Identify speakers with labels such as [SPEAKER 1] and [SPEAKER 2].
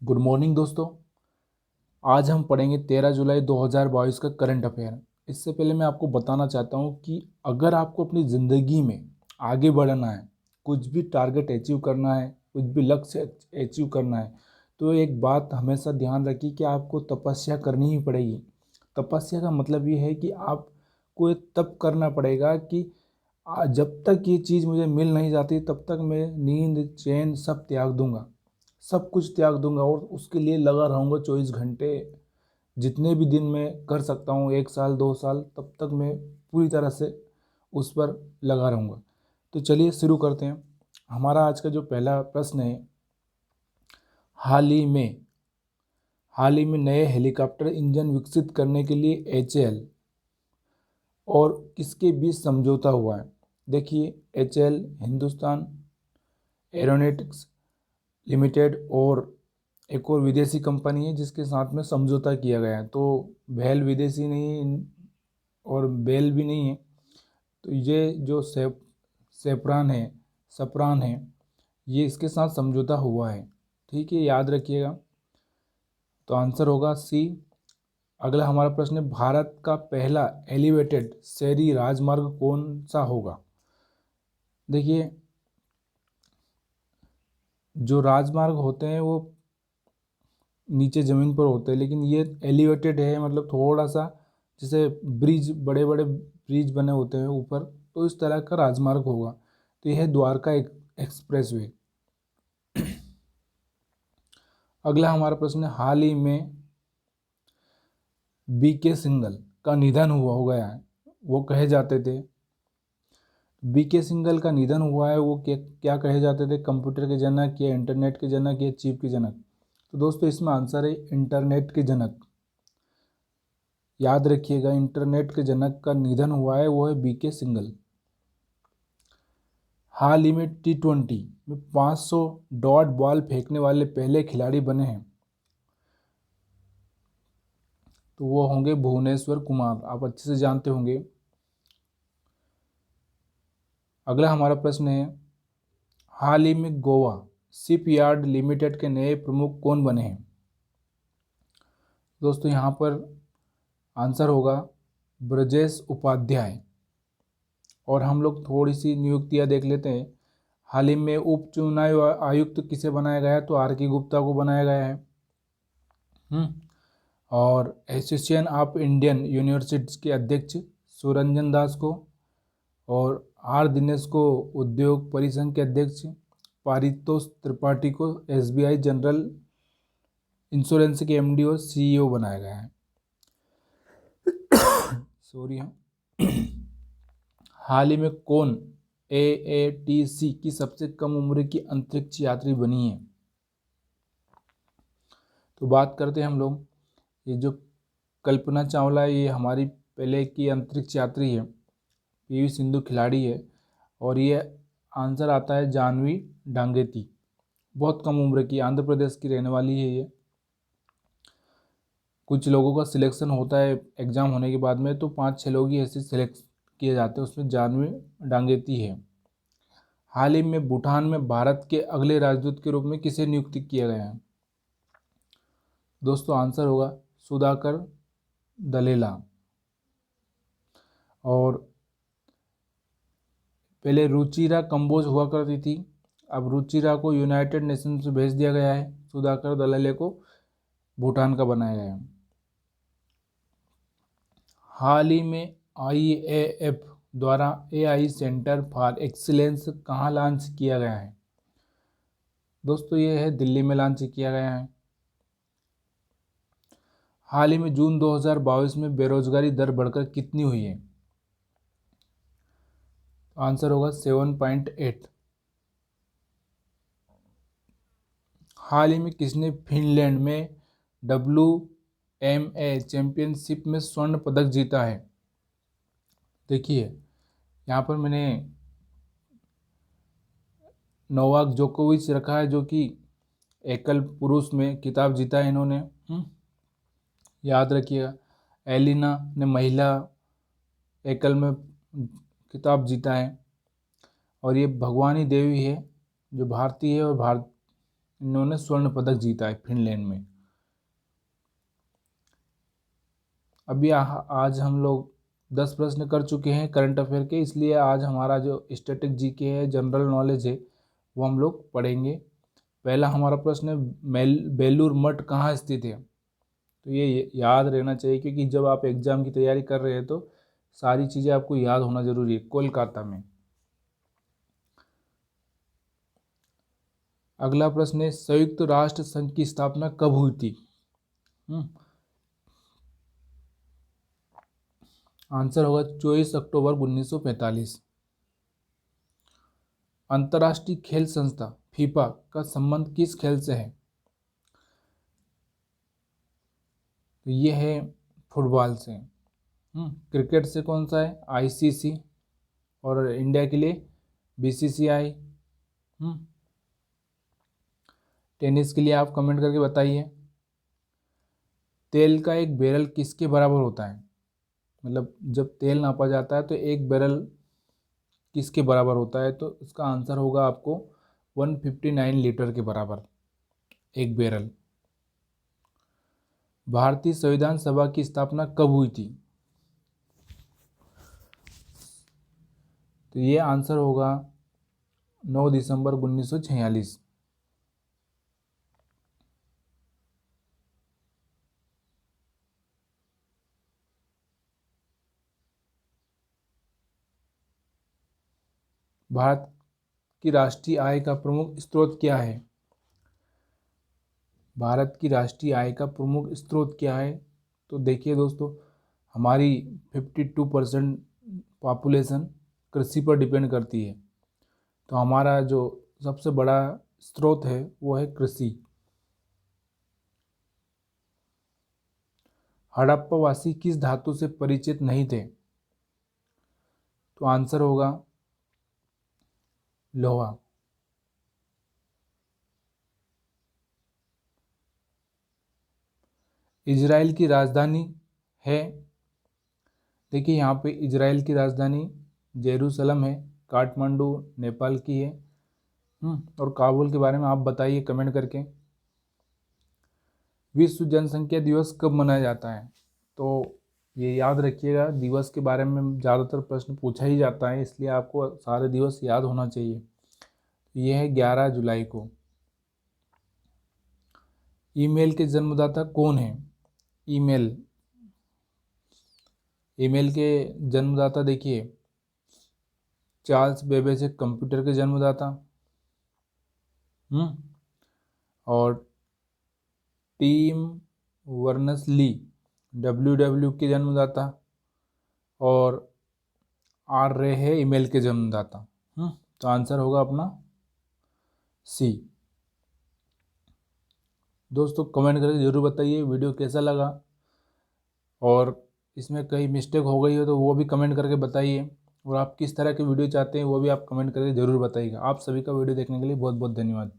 [SPEAKER 1] Good morning दोस्तों। आज हम पढ़ेंगे 13 जुलाई 2022 का करंट अफेयर। इससे पहले मैं आपको बताना चाहता हूँ कि अगर आपको अपनी ज़िंदगी में आगे बढ़ना है, कुछ भी टारगेट अचीव करना है, कुछ भी लक्ष्य अचीव करना है, तो एक बात हमेशा ध्यान रखिए कि आपको तपस्या करनी ही पड़ेगी। तपस्या का मतलब ये है कि आपको एक तप करना पड़ेगा कि जब तक ये चीज़ मुझे मिल नहीं जाती तब तक मैं नींद चैन सब त्याग दूंगा, सब कुछ त्याग दूंगा और उसके लिए लगा रहूँगा 24 घंटे। जितने भी दिन मैं कर सकता हूँ, 1 साल 2 साल, तब तक मैं पूरी तरह से उस पर लगा रहूँगा। तो चलिए शुरू करते हैं। हमारा आज का जो पहला प्रश्न है, हाल ही में हाल ही में नए हेलीकॉप्टर इंजन विकसित करने के लिए HAL और किसके बीच समझौता हुआ है। देखिए, HAL हिंदुस्तान एरोनॉटिक्स लिमिटेड और एक और विदेशी कंपनी है जिसके साथ में समझौता किया गया है। तो भेल विदेशी नहीं है और बेल भी नहीं है। तो ये जो सप्रान है, ये इसके साथ समझौता हुआ है। ठीक है, याद रखिएगा। तो आंसर होगा सी। अगला हमारा प्रश्न है, भारत का पहला एलिवेटेड शहरी राजमार्ग कौन सा होगा। देखिए, जो राजमार्ग होते हैं वो नीचे ज़मीन पर होते हैं, लेकिन ये एलिवेटेड है, मतलब थोड़ा सा जैसे ब्रिज, बड़े बड़े ब्रिज बने होते हैं ऊपर, तो इस तरह का राजमार्ग होगा। तो यह है द्वारका एक्सप्रेस वे। अगला हमारा प्रश्न है, हाल ही में BK सिंघल का निधन हुआ हो गया है। वो कहे जाते थे, BK सिंघल का निधन हुआ है, वो क्या क्या कहे जाते थे, कंप्यूटर के जनक या इंटरनेट के जनक या चिप के जनक। तो दोस्तों इसमें आंसर है इंटरनेट के जनक। याद रखिएगा, इंटरनेट के जनक का निधन हुआ है, वो है BK सिंघल। हाल ही में T20 में 500 डॉट बॉल फेंकने वाले पहले खिलाड़ी बने हैं, तो वो होंगे भुवनेश्वर कुमार। आप अच्छे से जानते होंगे। अगला हमारा प्रश्न है, हाल ही में गोवा शिपयार्ड लिमिटेड के नए प्रमुख कौन बने हैं। दोस्तों यहाँ पर आंसर होगा ब्रजेश उपाध्याय। और हम लोग थोड़ी सी नियुक्तियाँ देख लेते हैं। हाल ही में उप चुनाव आयुक्त किसे बनाया गया है, तो RK गुप्ता को बनाया गया है। और एसोसिएशन ऑफ इंडियन यूनिवर्सिटीज के अध्यक्ष सुरंजन दास को, और दिनेश को उद्योग परिसंघ के अध्यक्ष, पारितोष त्रिपाठी को SBI जनरल इंश्योरेंस के MD और CEO बनाया गया है। सॉरी हाँ। हाल ही में कौन AATC की सबसे कम उम्र की अंतरिक्ष यात्री बनी है। तो बात करते हैं हम लोग, ये जो कल्पना चावला है, ये हमारी पहले की अंतरिक्ष यात्री है, PV सिंधु खिलाड़ी है। और ये आंसर आता है जानवी डांगेती। बहुत कम उम्र की, आंध्र प्रदेश की रहने वाली है ये। कुछ लोगों का सिलेक्शन होता है एग्ज़ाम होने के बाद में, तो 5-6 लोग ही ऐसे सिलेक्ट किए जाते हैं, उसमें जानवी डांगेती है। हाल ही में भूटान में भारत के अगले राजदूत के रूप में किसे नियुक्त किया गया है। दोस्तों आंसर होगा सुधाकर दलेला। और पहले रुचिरा कंबोज हुआ करती थी, अब रुचिरा को यूनाइटेड नेशंस में भेज दिया गया है। सुधाकर दलेले को भूटान का बनाया गया है। हाल ही में IAF द्वारा AI सेंटर फॉर एक्सीलेंस कहाँ लॉन्च किया गया है। दोस्तों ये है दिल्ली में लॉन्च किया गया है। हाल ही में जून 2022 में बेरोजगारी दर बढ़कर कितनी हुई है। आंसर होगा 7.8। हाल ही में किसने फिनलैंड में WMA चैंपियनशिप में स्वर्ण पदक जीता है। देखिए, यहाँ पर मैंने नोवाक जोकोविच रखा है, जो कि एकल पुरुष में खिताब जीता है इन्होंने। याद रखिएगा, एलिना ने महिला एकल में खिताब जीता है। और ये भगवानी देवी है, जो भारतीय है और इन्होंने स्वर्ण पदक जीता है फिनलैंड में। अभी आज हम लोग 10 प्रश्न कर चुके हैं करंट अफेयर के, इसलिए आज हमारा जो स्टैटिक जीके है, जनरल नॉलेज है, वो हम लोग पढ़ेंगे। पहला हमारा प्रश्न है, बेलूर मठ कहाँ स्थित है? तो ये याद रहना चाहिए, क्योंकि जब आप एग्ज़ाम की तैयारी कर रहे हैं तो सारी चीज़ें आपको याद होना जरूरी है। कोलकाता में। अगला प्रश्न है, संयुक्त राष्ट्र संघ की स्थापना कब हुई थी? आंसर होगा 24 अक्टूबर 1945। अंतर्राष्ट्रीय खेल संस्था फीफा का संबंध किस खेल से है? तो ये है फुटबॉल से। क्रिकेट से कौन सा है? आईसीसी। और इंडिया के लिए बीसीसीआई। टेनिस के लिए आप कमेंट करके बताइए। तेल का एक बैरल किसके बराबर होता है? मतलब जब तेल नापा जाता है तो एक बैरल किसके बराबर होता है? तो इसका आंसर होगा आपको 159 लीटर के बराबर एक बैरल। भारतीय संविधान सभा की स्थापना कब हुई थी? तो ये आंसर होगा 9 दिसंबर 1946। भारत की राष्ट्रीय आय का प्रमुख स्रोत क्या है? भारत की राष्ट्रीय आय का प्रमुख स्रोत क्या है? तो देखिए दोस्तों, हमारी 52% पॉपुलेशन कृषि पर डिपेंड करती है, तो हमारा जो सबसे बड़ा स्रोत है वो है कृषि। हड़प्पावासी किस धातु से परिचित नहीं थे? तो आंसर होगा लोहा। इजराइल की राजधानी है? देखिए यहाँ पे इजराइल की राजधानी जेरूसलम है। काठमांडू नेपाल की है। और काबुल के बारे में आप बताइए कमेंट करके। विश्व जनसंख्या दिवस कब मनाया जाता है? तो ये याद रखिएगा, दिवस के बारे में ज़्यादातर प्रश्न पूछा ही जाता है, इसलिए आपको सारे दिवस याद होना चाहिए। ये है 11 जुलाई को। ईमेल के जन्मदाता कौन है? ईमेल के जन्मदाता देखिए, चार्ल्स बेबेज है कंप्यूटर के जन्मदाता। और टिम वर्नर्स-ली डब्ल्यू के जन्मदाता। और आर रे है ईमेल के जन्मदाता। तो आंसर होगा अपना सी। दोस्तों कमेंट करके ज़रूर बताइए वीडियो कैसा लगा, और इसमें कहीं मिस्टेक हो गई हो तो वो भी कमेंट करके बताइए, और आप किस तरह के वीडियो चाहते हैं वो भी आप कमेंट करके ज़रूर बताइएगा। आप सभी का वीडियो देखने के लिए बहुत बहुत धन्यवाद।